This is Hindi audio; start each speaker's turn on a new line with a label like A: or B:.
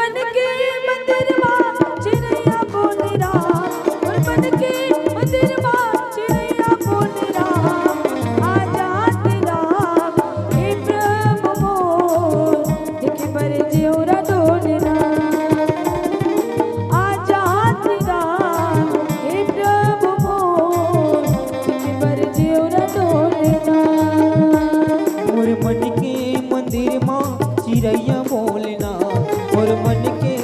A: मन के मंदिर मां चिड़ैया बोल राम, मोर मन के मंदिर मां चिड़ैया बोल राम। आजाद राम हे प्रभु मोर, देखे पर जियोरा डोल राम। आजाद राम हे प्रभु मोर, देखे पर जियोरा डोल राम।
B: मोर मन के मंदिर मां चिड़ैया बोलना, मोर मन के